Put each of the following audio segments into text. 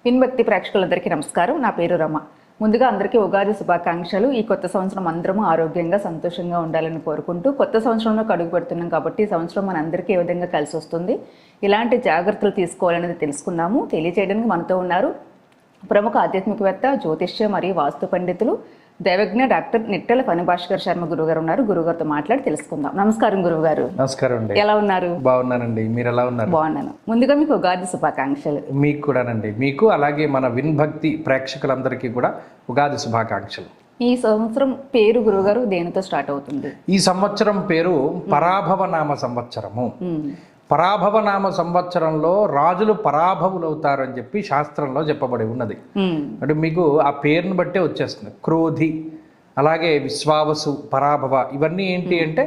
విన్భక్తి ప్రేక్షకులందరికీ నమస్కారం. నా పేరు రమ. ముందుగా అందరికీ ఉగాది శుభాకాంక్షలు. ఈ కొత్త సంవత్సరం అందరము ఆరోగ్యంగా సంతోషంగా ఉండాలని కోరుకుంటూ కొత్త సంవత్సరంలో అడుగు పెడుతున్నాం కాబట్టి ఈ సంవత్సరం మనందరికీ ఏ విధంగా కలిసి వస్తుంది, ఇలాంటి జాగ్రత్తలు తీసుకోవాలనేది తెలుసుకుందాము. తెలియజేయడానికి మనతో ఉన్నారు ప్రముఖ ఆధ్యాత్మికవేత్త, జ్యోతిష్య మరియు వాస్తు పండితులు, దైవజ్ఞ డాక్టర్ నిట్టెల ఫణిభాస్కర్ శర్మ గురుగారు ఉన్నారు. గురుగారితో మాట్లాడి తెలుసుకుందాం. నమస్కారం గురుగారు. నమస్కారం అండి. ఎలా ఉన్నారు? బాగున్నానండి. మీరు ఎలా ఉన్నారు? బాగున్నాను. ముందుగా మీకు ఉగాది శుభాకాంక్షలు. మీకు కూడానండి. మీకు అలాగే మన విన్భక్తి ప్రేక్షకులందరికీ కూడా ఉగాది శుభాకాంక్షలు. ఈ సంవత్సరం పేరు గురుగారు దేనితో స్టార్ట్ అవుతుంది? ఈ సంవత్సరం పేరు పరాభవనామ సంవత్సరము. పరాభవనామ సంవత్సరంలో రాజులు పరాభవులవుతారు అని చెప్పి శాస్త్రంలో చెప్పబడి ఉన్నది. అంటే మీకు ఆ పేరును బట్టే వచ్చేస్తుంది. క్రోధి, అలాగే విశ్వావసు, పరాభవ, ఇవన్నీ ఏంటి అంటే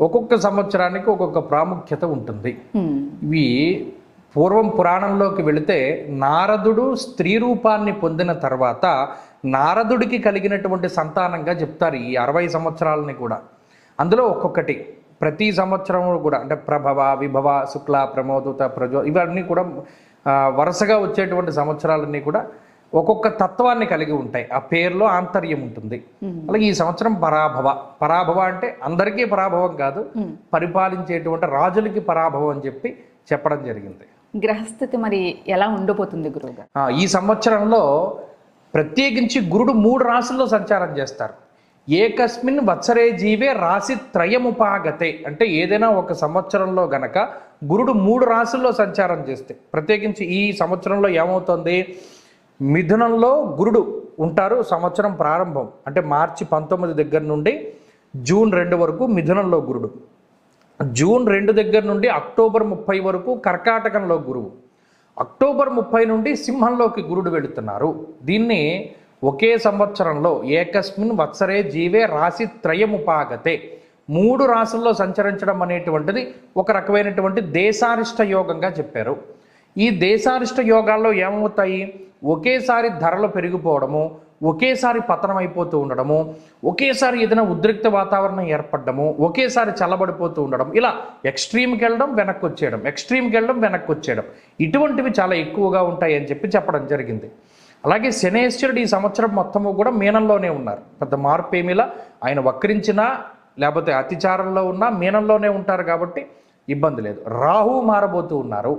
ఒక్కొక్క సంవత్సరానికి ఒక్కొక్క ప్రాముఖ్యత ఉంటుంది. ఇవి పూర్వం పురాణంలోకి వెళితే నారదుడు స్త్రీ రూపాన్ని పొందిన తర్వాత నారదుడికి కలిగినటువంటి సంతానంగా చెప్తారు ఈ 60 సంవత్సరాలని కూడా. అందులో ఒక్కొక్కటి ప్రతి సంవత్సరం కూడా అంటే ప్రభవ, విభవ, శుక్ల, ప్రమోదుత, ప్రజో, ఇవన్నీ కూడా వరుసగా వచ్చేటువంటి సంవత్సరాలన్నీ కూడా ఒక్కొక్క తత్వాన్ని కలిగి ఉంటాయి. ఆ పేరులో ఆంతర్యం ఉంటుంది. అలాగే ఈ సంవత్సరం పరాభవ. పరాభవ అంటే అందరికీ పరాభవం కాదు, పరిపాలించేటువంటి రాజులకి పరాభవం అని చెప్పి చెప్పడం జరిగింది. గ్రహస్థితి మరి ఎలా ఉండబోతుంది గురువుగారు? ఈ సంవత్సరంలో ప్రత్యేకించి గురుడు 3 రాశుల్లో సంచారం చేస్తారు. ఏకస్మిన్ వత్సరే జీవే రాశి త్రయముపాగతే. అంటే ఏదైనా ఒక సంవత్సరంలో గనక గురుడు 3 రాశుల్లో సంచారం చేస్తే, ప్రత్యేకించి ఈ సంవత్సరంలో ఏమవుతుంది, మిథునంలో గురుడు ఉంటారు. సంవత్సరం ప్రారంభం అంటే మార్చి 19 దగ్గర నుండి జూన్ 2 వరకు మిథునంలో గురుడు. జూన్ 2 దగ్గర నుండి అక్టోబర్ 30 వరకు కర్కాటకంలో గురువు. అక్టోబర్ 30 నుండి సింహంలోకి గురుడు వెళుతున్నారు. దీన్ని ఒకే సంవత్సరంలో ఏకస్మిన్ వత్సరే జీవే రాశి త్రయముపాగతే, 3 రాశుల్లో సంచరించడం అనేటువంటిది ఒక రకమైనటువంటి దేశారిష్ట యోగంగా చెప్పారు. ఈ దేశారిష్ట యోగాల్లో ఏమవుతాయి, ఒకేసారి ధరలు పెరిగిపోవడము, ఒకేసారి పతనం అయిపోతూ ఉండడము, ఒకేసారి ఏదైనా ఉద్రిక్త వాతావరణం ఏర్పడము, ఒకేసారి చల్లబడిపోతూ ఉండడం, ఇలా ఎక్స్ట్రీమ్కి వెళ్ళడం, వెనక్కి వచ్చేయడం, ఎక్స్ట్రీమ్కి వెళ్ళడం, వెనక్కి వచ్చేయడం, ఇటువంటివి చాలా ఎక్కువగా ఉంటాయి అని చెప్పడం జరిగింది. అలాగే శనేశ్వరుడు ఈ సంవత్సరం మొత్తము కూడా మీనంలోనే ఉన్నారు. పెద్ద మార్పు ఏమిలా, ఆయన వక్రించినా లేకపోతే అతిచారంలో ఉన్నా మీనంలోనే ఉంటారు కాబట్టి ఇబ్బంది లేదు. రాహువు మారబోతూ ఉన్నారు.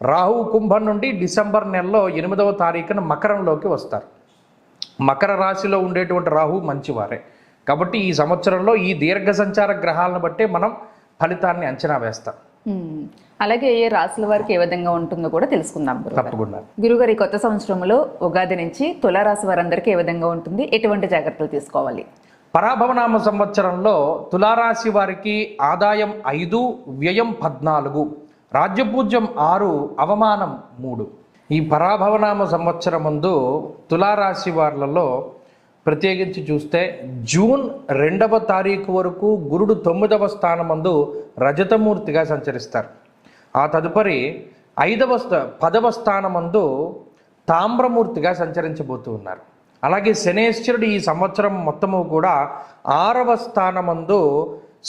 రాహువు కుంభం నుండి డిసెంబర్ నెలలో 8వ తారీఖున మకరంలోకి వస్తారు. మకర రాశిలో ఉండేటువంటి రాహువు మంచివారే కాబట్టి ఈ సంవత్సరంలో ఈ దీర్ఘ సంచార గ్రహాలను బట్టే మనం ఫలితాన్ని అంచనా వేస్తాం. అలాగే ఏ రాశుల వారికి ఏ విధంగా ఉంటుందో కూడా తెలుసుకుందాం. తప్పకుండా గురుగారు, ఈ కొత్త సంవత్సరంలో ఉగాది నుంచి తులారాశి వారందరికీ ఏ విధంగా ఉంటుంది, ఎటువంటి జాగ్రత్తలు తీసుకోవాలి? పరాభవనామ సంవత్సరంలో తులారాశి వారికి ఆదాయం 5, వ్యయం 14, రాజ్యపూజ్యం 6, అవమానం 3. ఈ పరాభవనామ సంవత్సరం ముందు తులారాశి వారిలో ప్రత్యేకించి చూస్తే జూన్ 2వ తారీఖు వరకు గురుడు 9వ స్థానమందు రజతమూర్తిగా సంచరిస్తారు. ఆ తదుపరి 10వ స్థానమందు తామ్రమూర్తిగా సంచరించబోతూ ఉన్నారు. అలాగే శనేశ్వరుడు ఈ సంవత్సరం మొత్తము కూడా 6వ స్థానమందు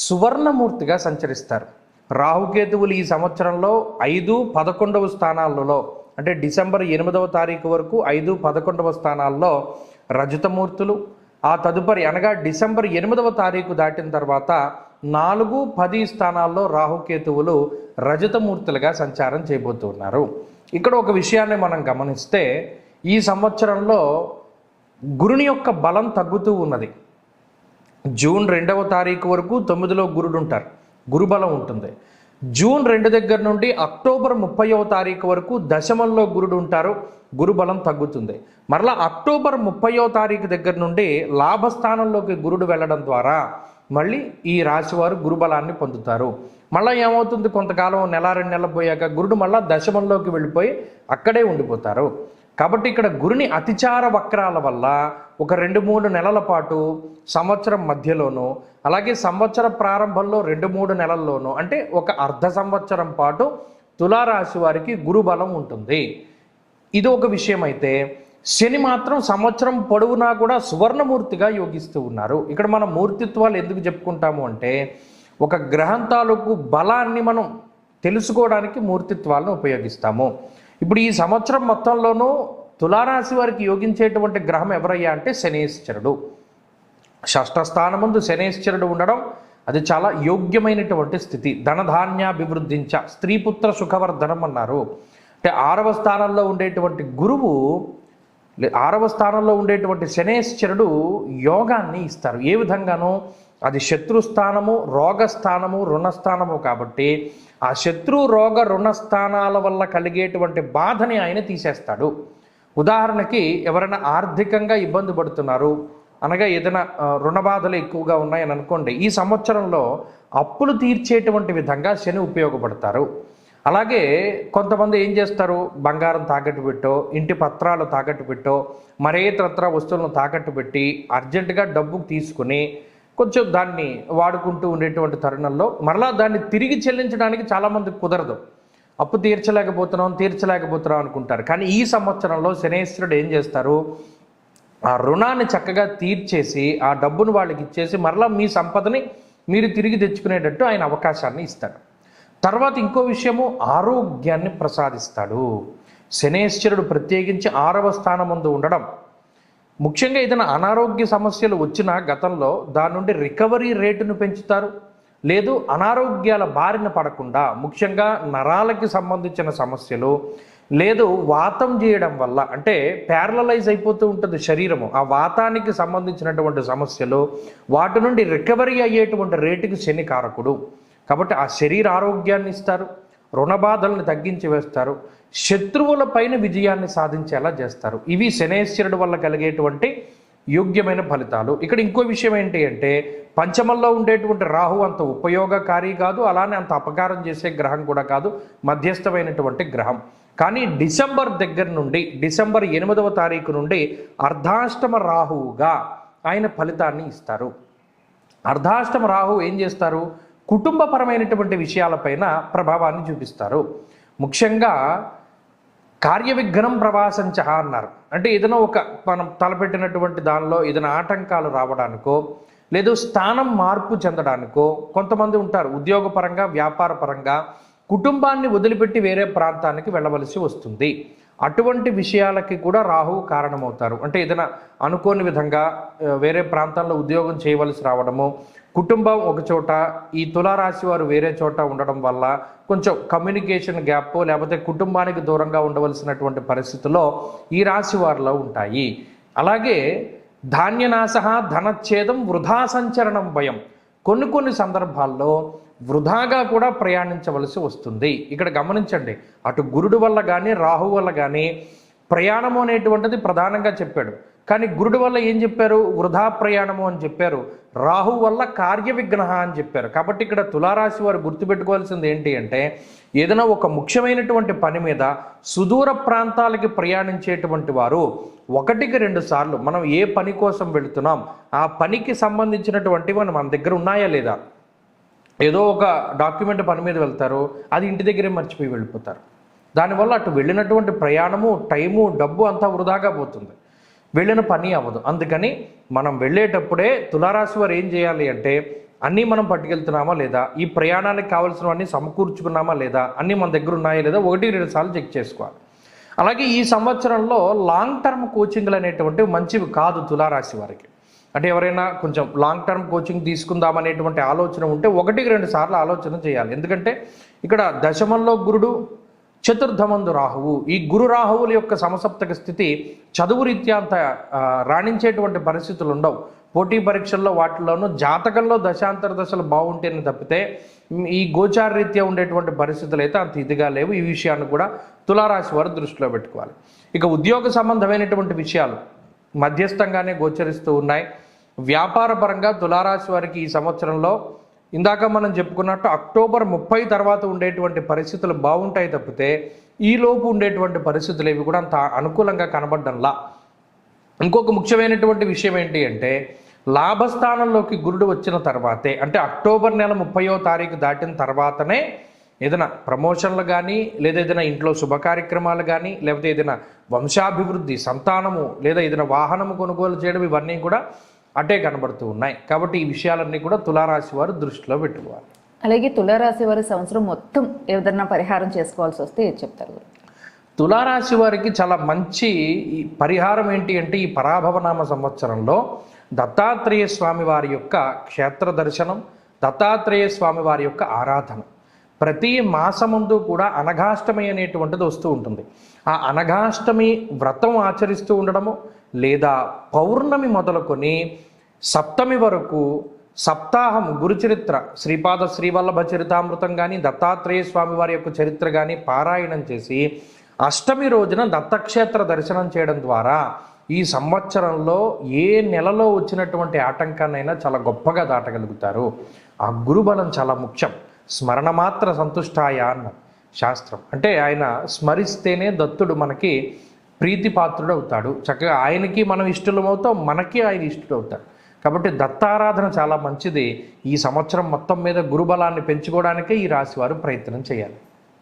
సువర్ణమూర్తిగా సంచరిస్తారు. రాహుకేతువులు ఈ సంవత్సరంలో 5, 11వ స్థానాలలో అంటే డిసెంబర్ 8వ తారీఖు వరకు 5, 11వ స్థానాల్లో రజతమూర్తులు, ఆ తదుపరి అనగా డిసెంబర్ 8వ తారీఖు దాటిన తర్వాత 4, 10 స్థానాల్లో రాహుకేతువులు రజతమూర్తులుగా సంచారం చేయబోతున్నారు. ఇక్కడ ఒక విషయాన్ని మనం గమనిస్తే ఈ సంవత్సరంలో గురుని యొక్క బలం తగ్గుతూ ఉన్నది. జూన్ 2వ తారీఖు వరకు 9లో గురుడు ఉంటారు, గురుబలం ఉంటుంది. జూన్ 2 దగ్గర నుండి అక్టోబర్ 30వ తారీఖు వరకు దశమంలో గురుడు ఉంటారు, గురుబలం తగ్గుతుంది. మరలా అక్టోబర్ 30వ తారీఖు దగ్గర నుండి లాభస్థానంలోకి గురుడు వెళ్ళడం ద్వారా మళ్ళీ ఈ రాశివారు గురుబలాన్ని పొందుతారు. మళ్ళీ ఏమవుతుంది, కొంతకాలం 1-2 నెలలు పోయాక గురుడు మళ్ళీ దశమంలోకి వెళ్ళిపోయి అక్కడే ఉండిపోతారు. కాబట్టి ఇక్కడ గురుని అతిచార వక్రాల వల్ల ఒక 2-3 నెలల పాటు సంవత్సరం మధ్యలోనూ, అలాగే సంవత్సర ప్రారంభంలో 2-3 నెలల్లోనూ, అంటే ఒక అర్ధ సంవత్సరం పాటు తులారాశి వారికి గురుబలం ఉంటుంది. ఇది ఒక విషయం. అయితే శని మాత్రం సంవత్సరం పొడవునా కూడా సువర్ణమూర్తిగా యోగిస్తూ ఉన్నారు. ఇక్కడ మనం మూర్తిత్వాలు ఎందుకు చెప్పుకుంటాము అంటే ఒక గ్రహం తాలూకు బలాన్ని మనం తెలుసుకోవడానికి మూర్తిత్వాలను ఉపయోగిస్తాము. ఇప్పుడు ఈ సంవత్సరం మొత్తంలోనూ తులారాశి వారికి యోగించేటువంటి గ్రహం ఎవరయ్యా అంటే శనేశ్వరుడు. షష్ఠ స్థానమందు శనేశ్వరుడు ఉండడం అది చాలా యోగ్యమైనటువంటి స్థితి. ధనధాన్యాభివృద్ధించ స్త్రీపుత్ర సుఖవర్ధనం అన్నారు. అంటే 6వ స్థానంలో ఉండేటువంటి గురువు, 6వ స్థానంలో ఉండేటువంటి శనేశ్వరుడు యోగాన్ని ఇస్తారు. ఏ విధంగానో అది శత్రుస్థానము, రోగస్థానము, రుణస్థానము కాబట్టి ఆ శత్రు రోగ రుణస్థానాల వల్ల కలిగేటువంటి బాధని ఆయన తీసేస్తాడు. ఉదాహరణకి ఎవరైనా ఆర్థికంగా ఇబ్బంది పడుతున్నారు అనగా ఏదైనా రుణ బాధలు ఎక్కువగా ఉన్నాయని అనుకోండి, ఈ సంవత్సరంలో అప్పులు తీర్చేటువంటి విధంగా శని ఉపయోగపడతారు. అలాగే కొంతమంది ఏం చేస్తారు, బంగారం తాకట్టు పెట్టో, ఇంటి పత్రాలు తాకట్టు పెట్టో, మరేతరత్ర వస్తువులను తాకట్టు పెట్టి అర్జెంటుగా డబ్బు తీసుకుని కొంచెం దాన్ని వాడుకుంటూ ఉండేటువంటి తరుణంలో మరలా దాన్ని తిరిగి చెల్లించడానికి చాలామందికి కుదరదు. అప్పు తీర్చలేకపోతున్నాం అనుకుంటారు. కానీ ఈ సంవత్సరంలో శనేశ్వరుడు ఏం చేస్తారు, ఆ రుణాన్ని చక్కగా తీర్చేసి ఆ డబ్బును వాళ్ళకి ఇచ్చేసి మరలా మీ సంపదని మీరు తిరిగి తెచ్చుకునేటట్టు ఆయన అవకాశాన్ని ఇస్తాడు. తర్వాత ఇంకో విషయము, ఆరోగ్యాన్ని ప్రసాదిస్తాడు. శనేశ్వరుడు ప్రత్యేకించి 6వ స్థానం ముందు ఉండడం, ముఖ్యంగా ఏదైనా అనారోగ్య సమస్యలు వచ్చినా గతంలో దాని నుండి రికవరీ రేటును పెంచుతారు. లేదు అనారోగ్యాల బారిన పడకుండా, ముఖ్యంగా నరాలకి సంబంధించిన సమస్యలు, లేదు వాతం చేయడం వల్ల అంటే ప్యారలైజ్ అయిపోతూ ఉంటుంది శరీరము, ఆ వాతానికి సంబంధించినటువంటి సమస్యలు, వాటి నుండి రికవరీ అయ్యేటువంటి రేటుకి శని కారకుడు. కాబట్టి ఆ శరీర ఆరోగ్యాన్ని ఇస్తారు, రుణబాధల్ని తగ్గించి వేస్తారు, శత్రువుల పైన విజయాన్ని సాధించేలా చేస్తారు. ఇవి శనేశ్వరుడు వల్ల కలిగేటువంటి యోగ్యమైన ఫలితాలు. ఇక్కడ ఇంకో విషయం ఏంటి అంటే, పంచమంలో ఉండేటువంటి రాహు అంత ఉపయోగకారి కాదు, అలానే అంత అపకారం చేసే గ్రహం కూడా కాదు, మధ్యస్థమైనటువంటి గ్రహం. కానీ డిసెంబర్ దగ్గర నుండి, డిసెంబర్ 8వ తారీఖు నుండి అర్ధాష్టమ రాహువుగా ఆయన ఫలితాన్ని ఇస్తారు. అర్ధాష్టమ రాహు ఏం చేస్తారు, కుటుంబపరమైనటువంటి విషయాలపైన ప్రభావాన్ని చూపిస్తారు. ముఖ్యంగా కార్యవిఘ్నం ప్రవాసంచ అన్నారు. అంటే ఏదైనా ఒక మనం తలపెట్టినటువంటి దానిలో ఏదైనా ఆటంకాలు రావడానికో, లేదు స్థానం మార్పు చెందడానికో, కొంతమంది ఉంటారు ఉద్యోగపరంగా, వ్యాపార పరంగా కుటుంబాన్ని వదిలిపెట్టి వేరే ప్రాంతానికి వెళ్ళవలసి వస్తుంది. అటువంటి విషయాలకి కూడా రాహువు కారణమవుతారు. అంటే ఏదైనా అనుకోని విధంగా వేరే ప్రాంతాల్లో ఉద్యోగం చేయవలసి రావడము, కుటుంబం ఒక చోట, ఈ తులారాశి వారు వేరే చోట ఉండడం వల్ల కొంచెం కమ్యూనికేషన్ గ్యాప్, లేకపోతే కుటుంబానికి దూరంగా ఉండవలసినటువంటి పరిస్థితుల్లో ఈ రాశి వారిలో ఉంటాయి. అలాగే ధాన్యనాశ, ధనచ్ఛేదం, వృధా సంచరణం భయం, కొన్ని సందర్భాల్లో వృధాగా కూడా ప్రయాణించవలసి వస్తుంది. ఇక్కడ గమనించండి, అటు గురుడు వల్ల కానీ రాహు వల్ల కానీ ప్రయాణము అనేటువంటిది ప్రధానంగా చెప్పాడు. కానీ గురుడు వల్ల ఏం చెప్పారు, వృధా ప్రయాణము అని చెప్పారు. రాహు వల్ల కార్యవిఘ్న అని చెప్పారు. కాబట్టి ఇక్కడ తులారాశి వారు గుర్తుపెట్టుకోవాల్సింది ఏంటి అంటే, ఏదైనా ఒక ముఖ్యమైనటువంటి పని మీద సుదూర ప్రాంతాలకి ప్రయాణించేటువంటి వారు 1-2 సార్లు మనం ఏ పని కోసం వెళుతున్నాం, ఆ పనికి సంబంధించినటువంటివి మన దగ్గర ఉన్నాయా లేదా, ఏదో ఒక డాక్యుమెంట్ పని మీద వెళ్తారు, అది ఇంటి దగ్గరే మర్చిపోయి వెళ్ళిపోతారు. దానివల్ల అటు వెళ్ళినటువంటి ప్రయాణము, టైము, డబ్బు అంతా వృధాగా పోతుంది, వెళ్ళిన పని అవ్వదు. అందుకని మనం వెళ్ళేటప్పుడే తులారాశి వారు ఏం చేయాలి అంటే, అన్నీ మనం పట్టుకెళ్తున్నామా లేదా, ఈ ప్రయాణానికి కావాల్సినవన్నీ సమకూర్చుకున్నామా లేదా, అన్నీ మన దగ్గర ఉన్నాయా లేదా 1-2 సార్లు చెక్ చేసుకోవాలి. అలాగే ఈ సంవత్సరంలో లాంగ్ టర్మ్ కోచింగ్లు అనేటువంటివి మంచివి కాదు తులారాశి వారికి. అంటే ఎవరైనా కొంచెం లాంగ్ టర్మ్ కోచింగ్ తీసుకుందామనేటువంటి ఆలోచన ఉంటే 1-2 సార్లు ఆలోచన చేయాలి. ఎందుకంటే ఇక్కడ దశమంలో గురుడు, చతుర్థమందు రాహువు, ఈ గురు రాహువుల యొక్క సమసప్తక స్థితి చదువు రీత్యా అంత రాణించేటువంటి పరిస్థితులు ఉండవు. పోటీ పరీక్షల్లో వాటిల్లోనూ జాతకంలో దశాంతర దశలు బాగుంటేనే తప్పితే ఈ గోచార రీత్యా ఉండేటువంటి పరిస్థితులు అయితే అంత ఇదిగా లేవు. ఈ విషయాన్ని కూడా తులారాశి వారు దృష్టిలో పెట్టుకోవాలి. ఇక ఉద్యోగ సంబంధమైనటువంటి విషయాలు మధ్యస్థంగానే గోచరిస్తూ ఉన్నాయి. వ్యాపార పరంగా తులారాశి వారికి ఈ సంవత్సరంలో ఇందాక మనం చెప్పుకున్నట్టు అక్టోబర్ 30 తర్వాత ఉండేటువంటి పరిస్థితులు బాగుంటాయి తప్పితే ఈలోపు ఉండేటువంటి పరిస్థితులు ఏవి కూడా అంత అనుకూలంగా కనబడ్డంలా. ఇంకొక ముఖ్యమైనటువంటి విషయం ఏంటి అంటే, లాభస్థానంలోకి గురుడు వచ్చిన తర్వాతే, అంటే అక్టోబర్ నెల 30వ తారీఖు దాటిన తర్వాతనే ఏదైనా ప్రమోషన్లు కానీ, లేదా ఏదైనా ఇంట్లో శుభ కార్యక్రమాలు కానీ, లేకపోతే ఏదైనా వంశాభివృద్ధి, సంతానము, లేదా ఏదైనా వాహనము కొనుగోలు చేయడం, ఇవన్నీ కూడా అటే కనబడుతూ ఉన్నాయి. కాబట్టి ఈ విషయాలన్నీ కూడా తులారాశి వారు దృష్టిలో పెట్టుకోవాలి. అలాగే తులారాశి వారి సంవత్సరం మొత్తం ఏదైనా పరిహారం చేసుకోవాల్సి వస్తే ఏది చెప్తారు? తులారాశి వారికి చాలా మంచి ఈ పరిహారం ఏంటి అంటే ఈ పరాభవనామ సంవత్సరంలో దత్తాత్రేయ స్వామి వారి యొక్క క్షేత్ర దర్శనం, దత్తాత్రేయ స్వామి వారి యొక్క ఆరాధన. ప్రతి మాసముందు కూడా అనఘాష్టమి అనేటువంటిది వస్తూ ఉంటుంది. ఆ అనఘాష్టమి వ్రతం ఆచరిస్తూ ఉండడము, లేదా పౌర్ణమి మొదలుకొని సప్తమి వరకు సప్తాహం గురుచరిత్ర, శ్రీపాద శ్రీవల్లభ చరితామృతం కానీ, దత్తాత్రేయ స్వామి వారి యొక్క చరిత్ర కానీ పారాయణం చేసి అష్టమి రోజున దత్తక్షేత్ర దర్శనం చేయడం ద్వారా ఈ సంవత్సరంలో ఏ నెలలో వచ్చినటువంటి ఆటంకాన్నైనా చాలా గొప్పగా దాటగలుగుతారు. ఆ గురుబలం చాలా ముఖ్యం. స్మరణ మాత్ర సంతుష్టాయ అన్న శాస్త్రం. అంటే ఆయన స్మరిస్తేనే దత్తుడు మనకి ప్రీతిపాత్రుడు అవుతాడు. చక్కగా ఆయనకి మనం ఇష్టలమవుతాం, మనకి ఆయన ఇష్టడు అవుతాడు. కాబట్టి దత్తారాధన చాలా మంచిది. ఈ సంవత్సరం మొత్తం మీద గురుబలాన్ని పెంచుకోవడానికే ఈ రాశి వారు ప్రయత్నం చేయాలి.